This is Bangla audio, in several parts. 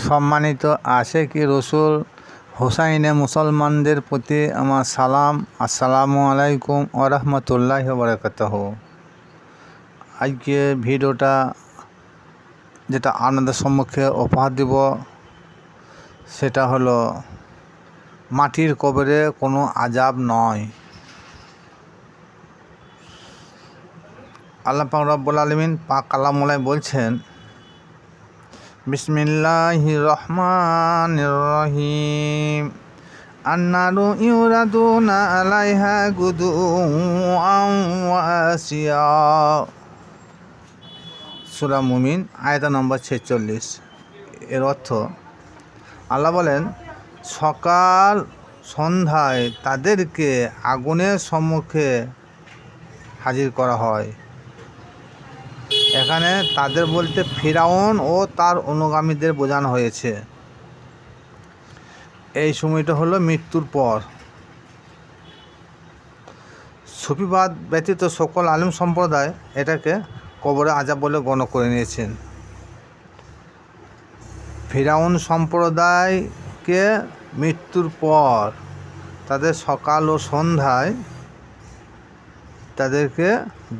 সম্মানিত আশিকি রসুল হুসাইনে মুসলমানদের প্রতি আমার সালাম। আসসালামু আলাইকুম ওয়া রাহমাতুল্লাহি ওয়া বারাকাতুহু। আজকে ভিডিওটা যেটা আপনাদের সম্মুখে উপহার দিব সেটা হলো মাটির কবরে কোনো আযাব নয়। আল্লাহ পাক রব্বুল আলামিন পাক কালামুল্লাহ বলছেন, বিসমিল্লাহির রহমানির রহিম, আন্নারু ইউরাদুনা আলাইহা গুদুআন ওয়া আসিয়া। সূরা মুমিন আয়াত নম্বর 46। এর অর্থ, আল্লাহ বলেন, সকাল সন্ধ্যায় তাদেরকে আগুনের সম্মুখে হাজির করা হয়। এখানে তাদের বলতে ফিরাউন ও তার অনুগামীদের বোঝানো হয়েছে। এই সময়টা হলো মৃত্যুর পর। সুফিবাদ ব্যতীত সকল আলেম সম্প্রদায় এটাকে কবরে আযাব বলে গণ্য করে নিয়েছেন। ফিরাউন সম্প্রদায়কে মৃত্যুর পর তাদের সকাল ও সন্ধ্যায় তাদেরকে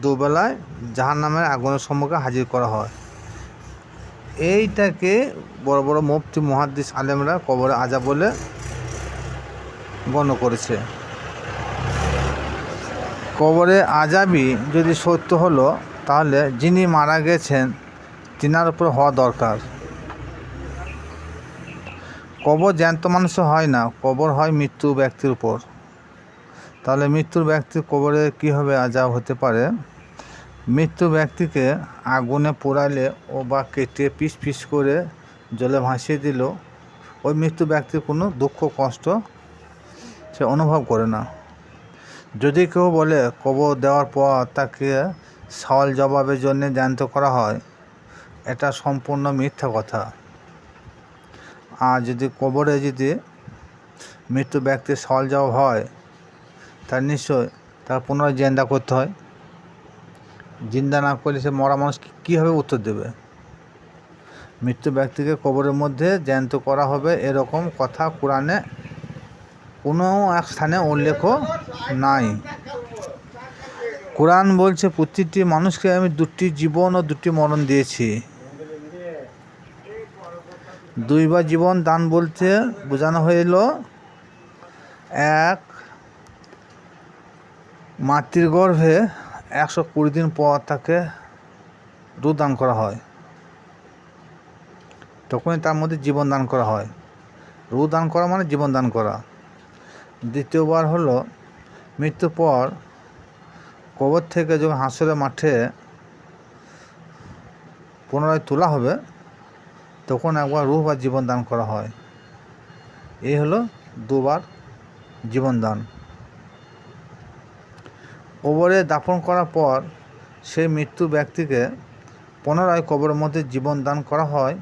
দুবেলায় জাহান্নামের আগুনের সম্মুখে হাজির করা হয়। এইটাকে বড় বড় মুফতি মুহাদ্দিস আলেমরা কবরে আযাব বলে গণ্য করেছে। কবরে আযাবই যদি সত্য হলো, তাহলে যিনি মারা গেছেন তিনার উপর হওয়া দরকার। কবর জ্যান্ত মানুষও হয় না, কবর হয় মৃত্যু ব্যক্তির উপর। তাহলে মৃত্যুর ব্যক্তির কবরে কীভাবে আযাব হতে পারে? মৃত্যু ব্যক্তিকে আগুনে পোড়ালে ও বা কেটে পিস পিস করে জলে ভাসিয়ে দিল, ওই মৃত্যু ব্যক্তির কোনো দুঃখ কষ্ট সে অনুভব করে না। যদি কেউ বলে কবর দেওয়ার পর তাকে সওয়াল জবাবের জন্য জ্যান্ত করা হয়, এটা সম্পূর্ণ মিথ্যা কথা। আর যদি কবরে মৃত্যু ব্যক্তির সওয়াল জবাব হয়, তার নিশ্চয় তার পুনরায় জিন্দা করতে হয়। জিন্দা না করলে সে মরা মানুষ কীভাবে উত্তর দেবে? মৃত্যু ব্যক্তিকে কবরের মধ্যে জ্যান্ত করা হবে এরকম কথা কোরআনে কোনো এক স্থানে উল্লেখ নাই। কোরআন বলছে, প্রতিটি মানুষকে আমি দুটি জীবন ও দুটি মরণ দিয়েছি। দুইবার জীবন দান বলতে বোঝানো হইল, এক, মাতৃ গর্ভে 120 দিন পর তাকে রূহ দান করা হয়, তখনই তার মধ্যে জীবন দান করা হয়। রূহ দান করা মানে জীবন দান করা। দ্বিতীয়বার হলো মৃত্যুর পর কবর থেকে যখন হাসরের মাঠে পুনরায় তোলা হবে, তখন একবার রূহ বা জীবন দান করা হয়। এই হলো দুবার জীবন দান। কবরে দাফন করার পর সেই মৃত্যু ব্যক্তিকে পুনরায় কবরের মধ্যে জীবন দান করা হয়,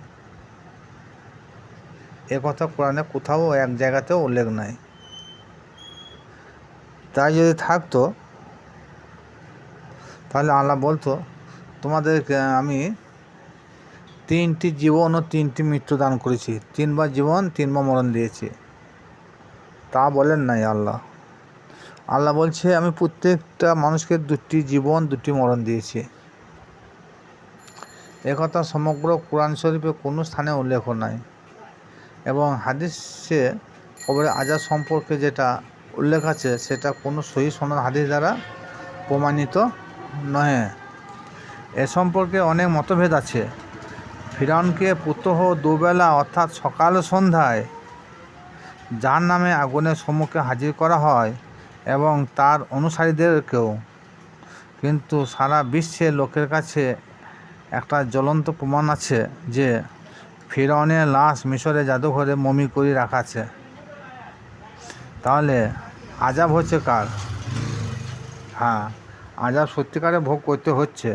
এ কথা কোরআনে কোথাও এক জায়গাতেও উল্লেখ নাই। তাই যদি থাকতো তাহলে আল্লাহ বলতো, তোমাদেরকে আমি 3টি জীবন ও 3টি মৃত্যু দান করেছি, 3বার জীবন 3বার মরণ দিয়েছি। তা বলেন নাই আল্লাহ। আল্লাহ বলছে, আমি প্রত্যেকটা মানুষকে 2টি জীবন 2টি মরণ দিয়েছি। একথা সমগ্র কোরআন শরীফে কোনো স্থানে উল্লেখ নাই। এবং হাদিসে কবরে আযাব সম্পর্কে যেটা উল্লেখ আছে সেটা কোনো সহিহ সনদ হাদিস দ্বারা প্রমাণিত নয়। এ সম্পর্কে অনেক মতভেদ আছে। ফিরাউনকে প্রত্যহ দুবেলা অর্থাৎ সকাল সন্ধ্যায় জাহান্নামে আগুনের সম্মুখে হাজির করা হয় এবং তার অনুসারীদেরকেও। কিন্তু সারা বিশ্বের লোকের কাছে একটা জ্বলন্ত প্রমাণ আছে যে ফিরাউনের লাশ মিশরে জাদুঘরে মমি করে রাখা আছে। তাহলে আযাব হচ্ছে কার? হ্যাঁ, আযাব সত্যিকারে ভোগ করতে হচ্ছে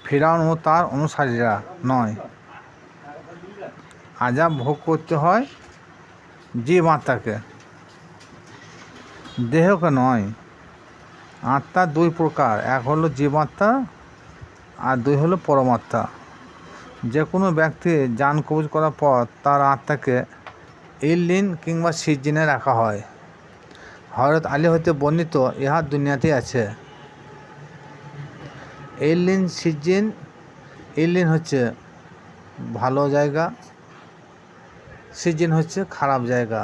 ফিরাউন ও তার অনুসারীরা নয়। আযাব ভোগ করতে হয় জীব আত্মাকে, দেহকে নয়। আত্মা 2 প্রকার, এক হলো জীবাত্মা আর 2 হলো পরমাত্মা। যে কোনো ব্যক্তি জান কবজ করার পর তার আত্মাকে ইল্লিন কিংবা সিজ্জিনে রাখা হয়। হযরত আলী হতে বর্ণিত, ইহা দুনিয়াতেই আছে। ইল্লিন, সিজ্জিন। ইল্লিন হচ্ছে ভালো জায়গা, সিজ্জিন হচ্ছে খারাপ জায়গা।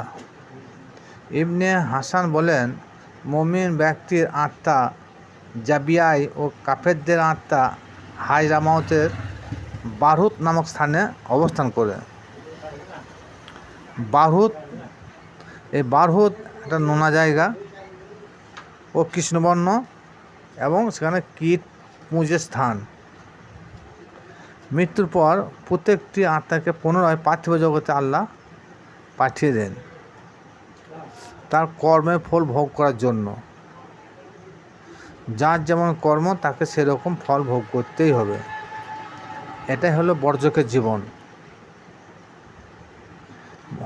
ইবনে হাসান বলেন, মুমিন ব্যক্তির আত্মা জাবিয়াই ও কাফেরদের আত্মা হাজরামাউতের বারহুত নামক স্থানে অবস্থান করে। বারহুত, এই বারহুত একটা নোনা জায়গা ও কৃষ্ণবর্ণ এবং সেখানে কীট পুঁজের স্থান। মৃত্যুর পর প্রত্যেকটি আত্মাকে পুনরায় পার্থিব জগতে আল্লাহ পাঠিয়ে দেন তার কর্মের ফল ভোগ করার জন্য। যার যেমন কর্ম তাকে সেরকম ফল ভোগ করতেই হবে। এটাই হলো বর্জকের জীবন।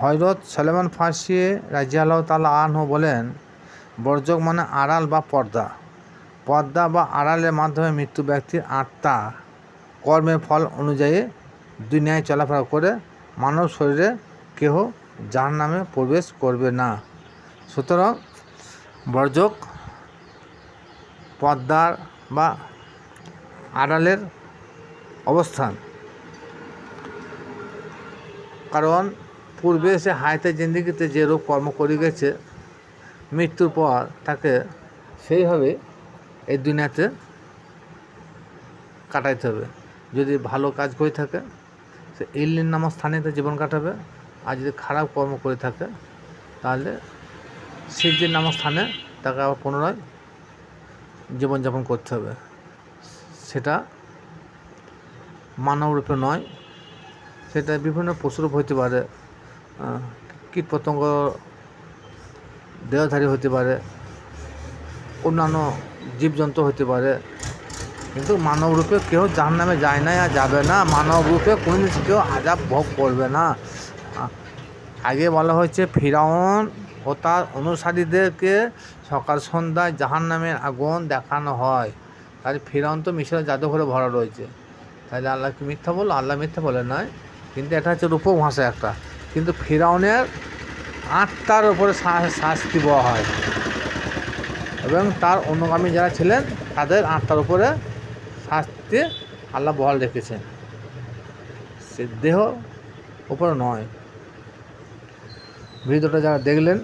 হযরত সলেমান ফার্সি রাদিয়াল্লাহু তাআলা আনহু বলেন, বর্জক মানে আড়াল বা পর্দা। পর্দা বা আড়ালের মাধ্যমে মৃত্যু ব্যক্তির আত্মা কর্মের ফল অনুযায়ী দুনিয়ায় চলাফেরা করে মানব শরীরে কেহ জাহান্নামে প্রবেশ করবে না। সুতরাং বর্জক পর্দার বা আড়ালের অবস্থান। কারণ পূর্বে সে হায়াতে জিন্দিগিতে যে রূপ কর্ম করে গেছে, মৃত্যুর পর তাকে সেইভাবে এই দুনিয়াতে কাটাইতে হবে। যদি ভালো কাজ করে থাকে সে ইল্লিন নামক স্থানে জীবন কাটাবে, আর যদি খারাপ কর্ম করে থাকে তাহলে সিজ্জিন নামক স্থানে তাকে আবার পুনরায় জীবনযাপন করতে হবে। সেটা মানব রূপে নয়, সেটা বিভিন্ন পশুরূপ হতে পারে, কীটপতঙ্গ দেহধারী হতে পারে, অন্যান্য জীবজন্তু হতে পারে, কিন্তু মানব রূপে কেউ জাহান্নামে যায় না আর যাবে না। মানব রূপে কোনো কিছু কেউ আযাব ভোগ করবে না। আগে বলা হয়েছে ফিরাউন ও তার অনুসারীদেরকে সকাল সন্ধ্যায় জাহান্নামের আগুন দেখানো হয়। তাহলে ফিরাউন তো মিশরের জাদুঘরে ভরা রয়েছে, তাহলে আল্লাহ কি মিথ্যা বলল? আল্লাহ মিথ্যা বলে নয়, কিন্তু এটা হচ্ছে রূপভাষা একটা। কিন্তু ফিরাউনের আত্মার উপরে শাস্তি দেওয়া হয় এবং তার অনুগামী যারা ছিলেন তাদের আত্মার উপরে শাস্তি আল্লাহ বহাল রেখেছেন, সে দেহ উপরে নয়। ভিডিওটা যারা দেখলেন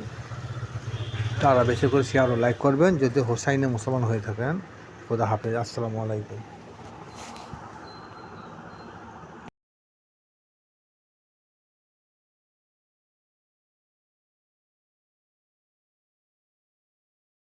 তারা বেশি করে শেয়ার ও লাইক করবেন। যদি হোসাইনে মুসলমান হয়ে থাকেন। খোদা হাফেজ। আসসালামু আলাইকুম।